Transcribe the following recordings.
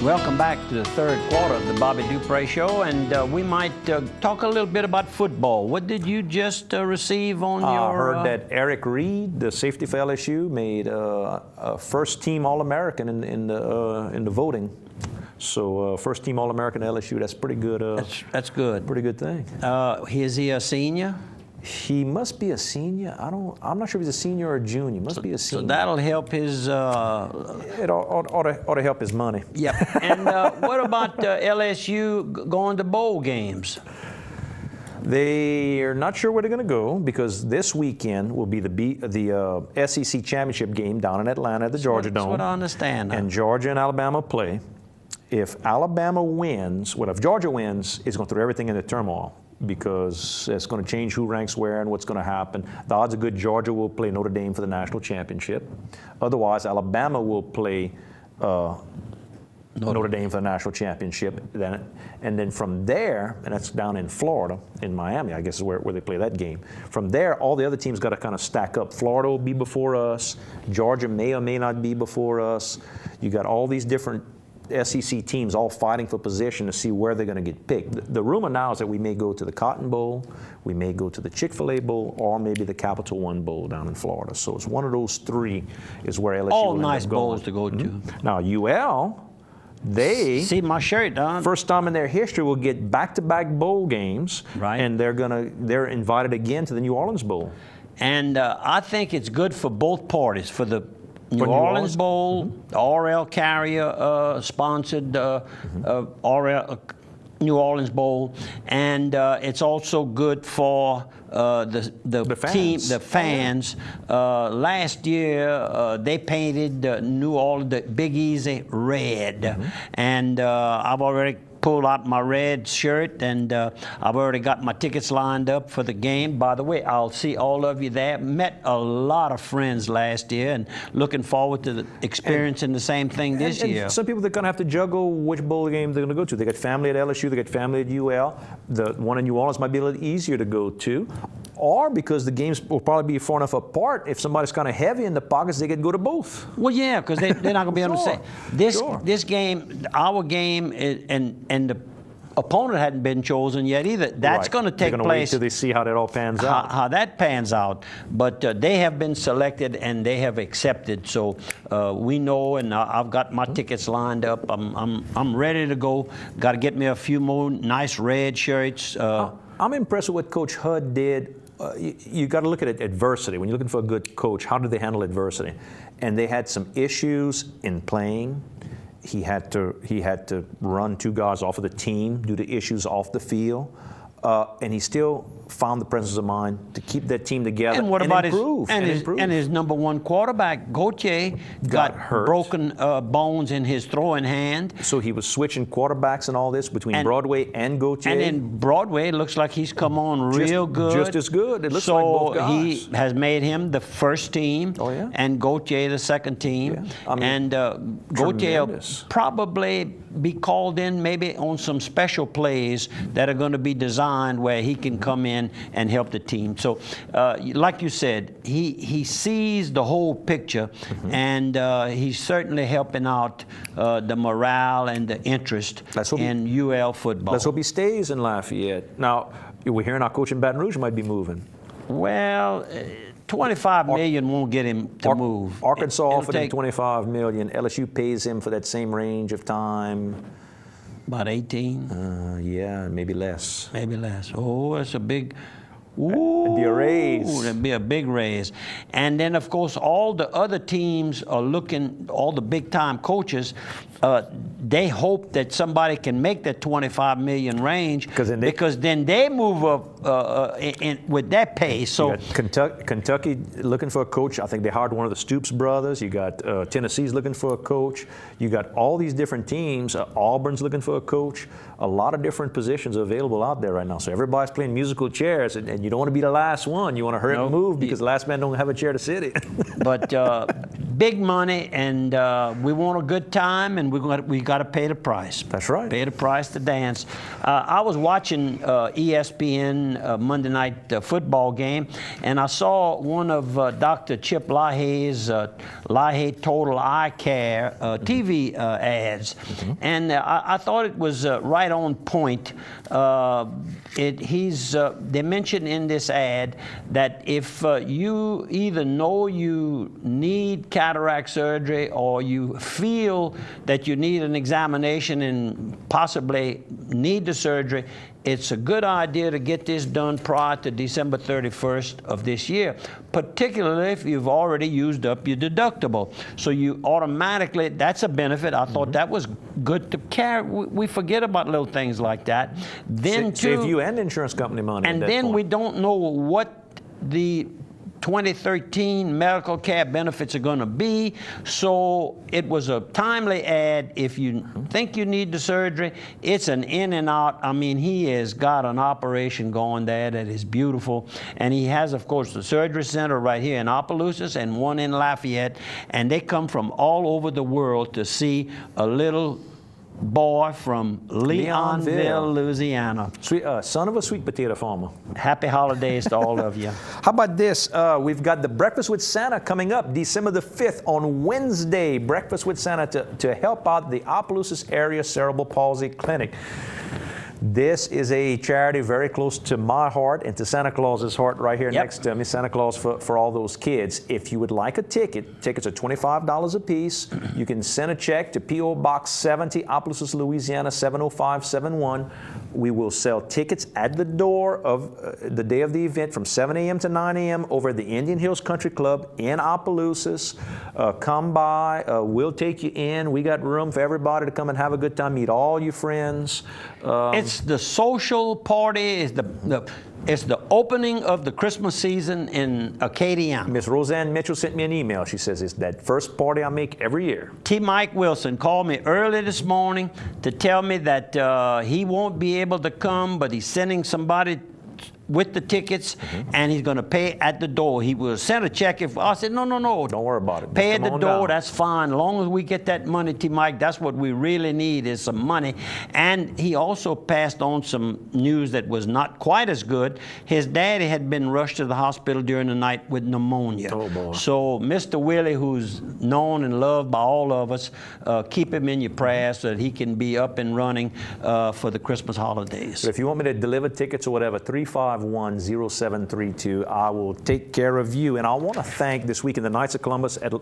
Welcome back to the third quarter of the Bobby003 Show, and we might talk a little bit about football. What did you just receive on your... I heard that Eric Reed, the safety for LSU, made a first-team All-American in the voting. So first-team All-American LSU, that's pretty good. That's good. Pretty good thing. Is he a senior? He must be a senior. I'm not sure if he's a senior or a junior. Must be a senior. So that'll help his... It ought to help his money. Yeah. And what about LSU going to bowl games? They are not sure where they're going to go because this weekend will be the SEC championship game down in Atlanta at the Georgia Dome. That's what I understand. And Georgia and Alabama play. If Alabama wins, if Georgia wins, it's going to throw everything into turmoil, because it's going to change who ranks where and what's going to happen. The odds are good Georgia will play Notre Dame for the national championship. Otherwise, Alabama will play Notre Dame for the national championship. And then from there, and that's down in Florida, in Miami, I guess is where they play that game. From there, all the other teams got to kind of stack up. Florida will be before us. Georgia may or may not be before us. You got all these different SEC teams all fighting for position to see where they're going to get picked. The rumor now is that we may go to the Cotton Bowl, we may go to the Chick-fil-A Bowl, or maybe the Capital One Bowl down in Florida. So it's one of those three is where LSU all will nice end up going. bowls to go to. Now UL, they see my shirt, Don. First time in their history will get back-to-back bowl games, right? And they're invited again to the New Orleans Bowl. And I think it's good for both parties, for the New Orleans Bowl, RL Carrier sponsored RL New Orleans Bowl, and it's also good for the team, the fans. Last year they painted New Orleans, the Big Easy red, and I've already pulled out my red shirt, and I've already got my tickets lined up for the game. By the way, I'll see all of you there. Met a lot of friends last year, and looking forward to experiencing the same thing this year. And some people, they're going to have to juggle which bowl game they're going to go to. They got family at LSU, they got family at UL. The one in New Orleans might be a little easier to go to. Or because the games will probably be far enough apart, if somebody's kind of heavy in the pockets, they could go to both. Well, yeah, because they're not going to be able to say this game, our game, and the opponent hadn't been chosen yet either. That's going to take place. Wait till they see how that all pans out. How that pans out. But they have been selected and they have accepted. So we know, and I've got my tickets lined up. I'm ready to go. Got to get me a few more nice red shirts. I'm impressed with what Coach Hud did. You got to look at adversity. When you're looking for a good coach, how do they handle adversity? And they had some issues in playing. He had to run two guys off of the team due to issues off the field, and he still found the presence of mind to keep that team together and what about improve. His number one quarterback, Gautier, got hurt, broken bones in his throwing hand. So he was switching quarterbacks and all this between Broadway and Gautier. And in Broadway, it looks like he's come on real good. Just as good. It looks like both guys. He has made him the first team, and Gautier the second team. Yeah. I mean, and Gautier will probably be called in maybe on some special plays that are going to be designed where he can come in and help the team. So, like you said, he sees the whole picture, and he's certainly helping out the morale and the interest in UL football. Let's hope he stays in Lafayette. Now, we're hearing our coach in Baton Rouge might be moving. Well, $25 million won't get him to move. Arkansas offered him $25 million. LSU pays him for that same range of time. About 18? Yeah, maybe less. Maybe less. Oh, that's a big... It'd be a raise. It'd be a big raise. And then, of course, all the other teams are looking, all the big-time coaches, they hope that somebody can make that $25 million range because then they move up with that pace. So Kentucky looking for a coach. I think they hired one of the Stoops brothers. You got Tennessee's looking for a coach. You got all these different teams. Auburn's looking for a coach. A lot of different positions are available out there right now. So everybody's playing musical chairs, and you don't want to be the last one. You want to hurry up and move because the last man don't have a chair to sit in. But big money, and we want a good time, and we got to pay the price. That's right. Pay the price to dance. I was watching ESPN Monday night football game, and I saw one of Dr. Chip Lahey's Lahey Total Eye Care TV ads, and I thought it was right on point. They mentioned in this ad that if you either know you need cataract surgery or you feel that you need an examination and possibly need the surgery, it's a good idea to get this done prior to December 31st of this year, particularly if you've already used up your deductible. So you automatically, that's a benefit. I thought that was good to carry. We forget about little things like that. Then Save you and the insurance company money. And then we don't know what the 2013 medical care benefits are going to be. So it was a timely ad. If you think you need the surgery, it's an in and out. I mean, he has got an operation going there that is beautiful. And he has, of course, the surgery center right here in Opelousas and one in Lafayette. And they come from all over the world to see a little boy from Leonville, Louisiana. Sweet, son of a sweet potato farmer. Happy holidays to all of you. How about this? We've got the Breakfast with Santa coming up December the 5th on Wednesday. Breakfast with Santa to help out the Opelousas Area Cerebral Palsy Clinic. This is a charity very close to my heart and to Santa Claus's heart right here next to me, Santa Claus for all those kids. If you would like a ticket, tickets are $25 a piece. You can send a check to P.O. Box 70, Opelousas, Louisiana, 70571. We will sell tickets at the door of the day of the event from 7 a.m. to 9 a.m. over at the Indian Hills Country Club in Opelousas. Come by. We'll take you in. We got room for everybody to come and have a good time, meet all your friends. It's the social party. It's the opening of the Christmas season in Acadiana. Miss Roseanne Mitchell sent me an email. She says it's that first party I make every year. T. Mike Wilson called me early this morning to tell me that he won't be able to come, but he's sending somebody with the tickets, and he's going to pay at the door. He will send a check. If I said, no. Don't worry about it. Pay at the door, that's fine. As long as we get that money, T. Mike, that's what we really need is some money. And he also passed on some news that was not quite as good. His daddy had been rushed to the hospital during the night with pneumonia. Oh, boy. So Mr. Willie, who's known and loved by all of us, keep him in your prayers so that he can be up and running for the Christmas holidays. So if you want me to deliver tickets or whatever, 351-0732. I will take care of you. And I want to thank this week in the Knights of Columbus at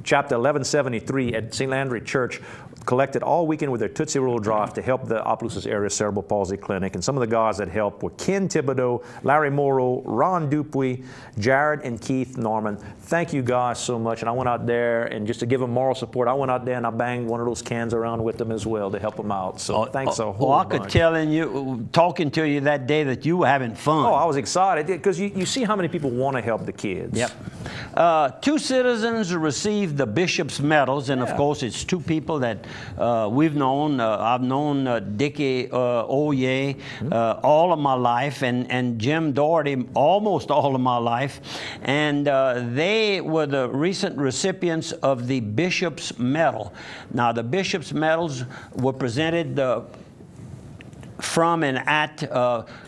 Chapter 1173 at St. Landry Church collected all weekend with their Tootsie Roll Drive to help the Opelousas Area Cerebral Palsy Clinic. And some of the guys that helped were Ken Thibodeau, Larry Morrow, Ron Dupuy, Jared and Keith Norman. Thank you guys so much. And I went out there, and just to give them moral support, I went out there and I banged one of those cans around with them as well to help them out. So thanks a whole bunch. I could tell in you, talking to you that day, that you were having fun. Oh, I was excited because you see how many people want to help the kids. Yep. 2 citizens received the Bishop's medals, and of course it's 2 people that we've known. I've known Dickie Oye all of my life, and Jim Doherty almost all of my life, and they were the recent recipients of the Bishop's Medal. Now the Bishop's Medals were presented from and at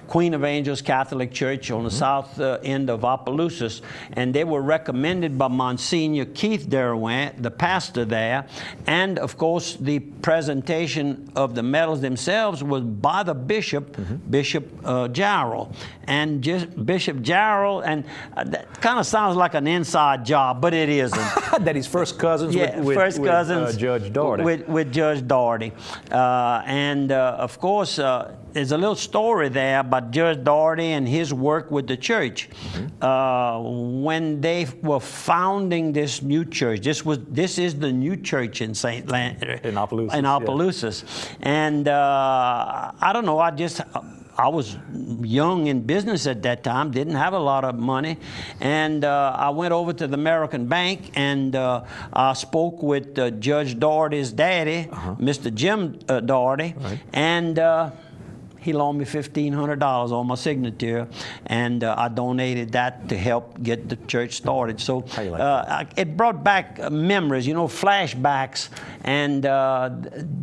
Queen of Angels Catholic Church on the south end of Opelousas, and they were recommended by Monsignor Keith Derwent, the pastor there, and of course the presentation of the medals themselves was by the bishop, Bishop Jarrell. And Bishop Jarrell, and that kind of sounds like an inside job, but it isn't. That he's first cousins with Judge Doherty. With Judge Doherty. Of course, there's a little story there about Judge Doherty and his work with the church. When they were founding this new church, this is the new church in St. Landry. In Opelousas. In Opelousas. Yeah. And I don't know, I was young in business at that time, didn't have a lot of money, and I went over to the American Bank, and I spoke with Judge Doherty's daddy, Mr. Jim Doherty, and he loaned me $1,500 on my signature, and I donated that to help get the church started. So How you like that? it brought back memories, you know, flashbacks. And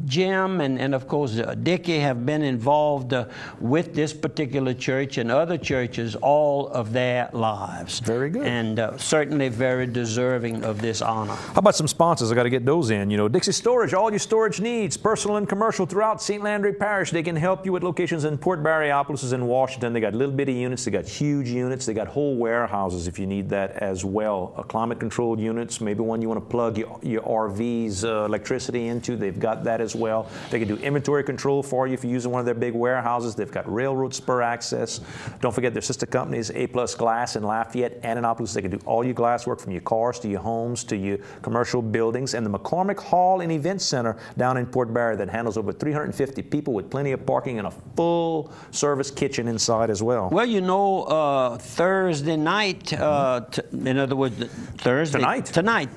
Jim and of course Dickie have been involved with this particular church and other churches all of their lives. Very good. And certainly very deserving of this honor. How about some sponsors? I got to get those in. You know, Dixie Storage, all your storage needs, personal and commercial throughout St. Landry Parish. They can help you with locations in Port Barre, Appaloosa, and Washington. They got little bitty units. They got huge units. They got whole warehouses if you need that as well. Climate controlled units, maybe one you want to plug your RV's electricity into. They've got that as well. They can do inventory control for you if you're using one of their big warehouses. They've got railroad spur access. Don't forget their sister companies, A+ Glass in Lafayette and in Appaloosa. They can do all your glass work from your cars to your homes to your commercial buildings. And the McCormick Hall and Event Center down in Port Barre that handles over 350 people with plenty of parking and a full service kitchen inside as well. Well, you know, Thursday night, in other words, Thursday tonight,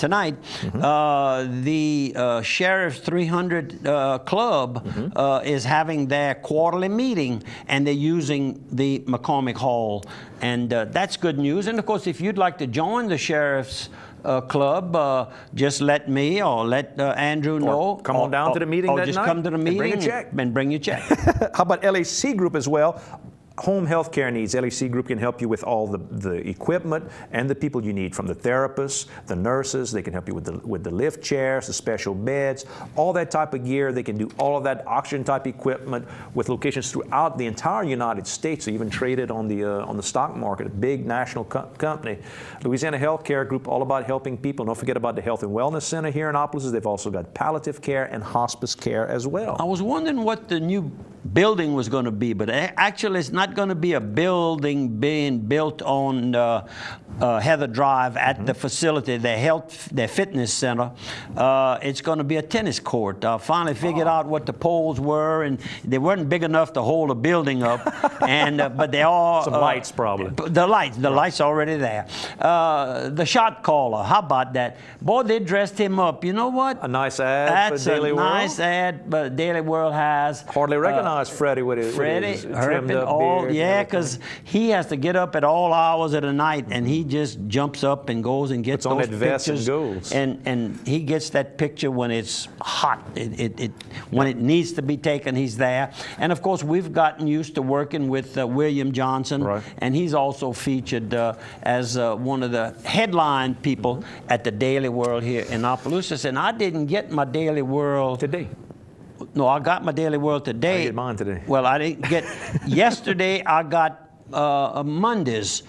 the Sheriff's 300 Club is having their quarterly meeting, and they're using the McCormick Hall, and that's good news. And of course, if you'd like to join the Sheriff's Club, just let me or let Andrew know. Come on down to the meeting that just night. Come to the meeting bring a check. and bring your check. How about LAC Group as well? Home health care needs. LAC Group can help you with all the equipment and the people you need, from the therapists, the nurses. They can help you with the lift chairs, the special beds, all that type of gear. They can do all of that oxygen type equipment with locations throughout the entire United States. They even traded on the stock market, a big national company. Louisiana Healthcare Group, all about helping people. Don't forget about the Health and Wellness Center here in Appaloosa. They've also got palliative care and hospice care as well. I was wondering what the new building was going to be, but actually it's not going to be a building being built on Heather Drive at the facility, their fitness center. It's going to be a tennis court. I finally figured out what the poles were, and they weren't big enough to hold a building up. And but they are some lights probably. The lights are already there. The shot caller, how about that? Boy, they dressed him up. You know what? A nice ad for Daily World. That's a nice ad, but Daily World has. Hardly recognize Freddie with his trimmed up beard. Yeah, because he has to get up at all hours of the night, and he just jumps up and goes and gets those pictures. And he gets that picture when it's hot. When it needs to be taken, he's there. And of course, we've gotten used to working with William Johnson, and he's also featured as one of the headline people at the Daily World here in Appaloosa. And I didn't get my Daily World today. No, I got my Daily World today. I get mine today. Well, I didn't get yesterday. I got Monday's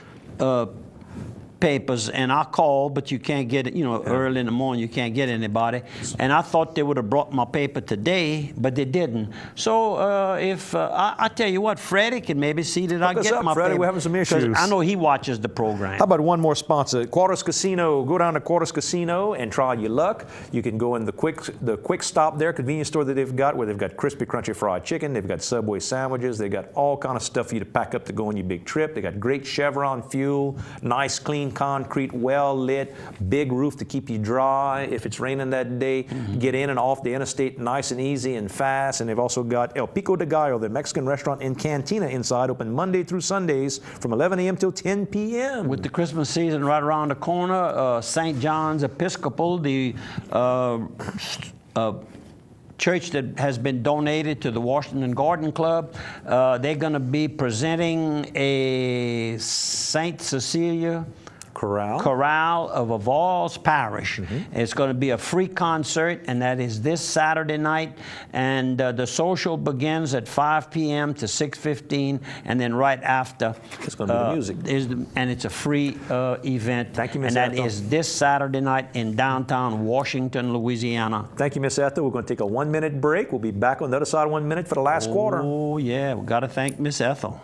papers, and I called, but you can't get it, you know, early in the morning, you can't get anybody. And I thought they would have brought my paper today, but they didn't. So if I tell you what, Freddie can maybe see that I get my Freddie, paper. we're having some issues. I know he watches the program. How about one more sponsor? Quarters Casino. Go down to Quarters Casino and try your luck. You can go in the quick stop there, convenience store that they've got, where they've got crispy, crunchy fried chicken. They've got Subway sandwiches. They've got all kind of stuff for you to pack up to go on your big trip. They got great Chevron fuel, nice, clean concrete, well lit, big roof to keep you dry if it's raining that day. Get in and off the interstate nice and easy and fast. And they've also got El Pico de Gallo, the Mexican restaurant and cantina inside, open Monday through Sundays from 11 a.m. till 10 p.m. With the Christmas season right around the corner, St. John's Episcopal, the church that has been donated to the Washington Garden Club, they're going to be presenting a St. Cecilia Chorale of Avalls Parish. It's going to be a free concert, and that is this Saturday night. And the social begins at 5 p.m. to 6:15, and then right after, it's going to be the music. And it's a free event. Thank you, Miss And that Ethel. is this Saturday night in downtown Washington, Louisiana. Thank you, Miss Ethel. We're going to take a 1-minute break. We'll be back on the other side of 1 minute for the last quarter. Oh, yeah. We've got to thank Miss Ethel.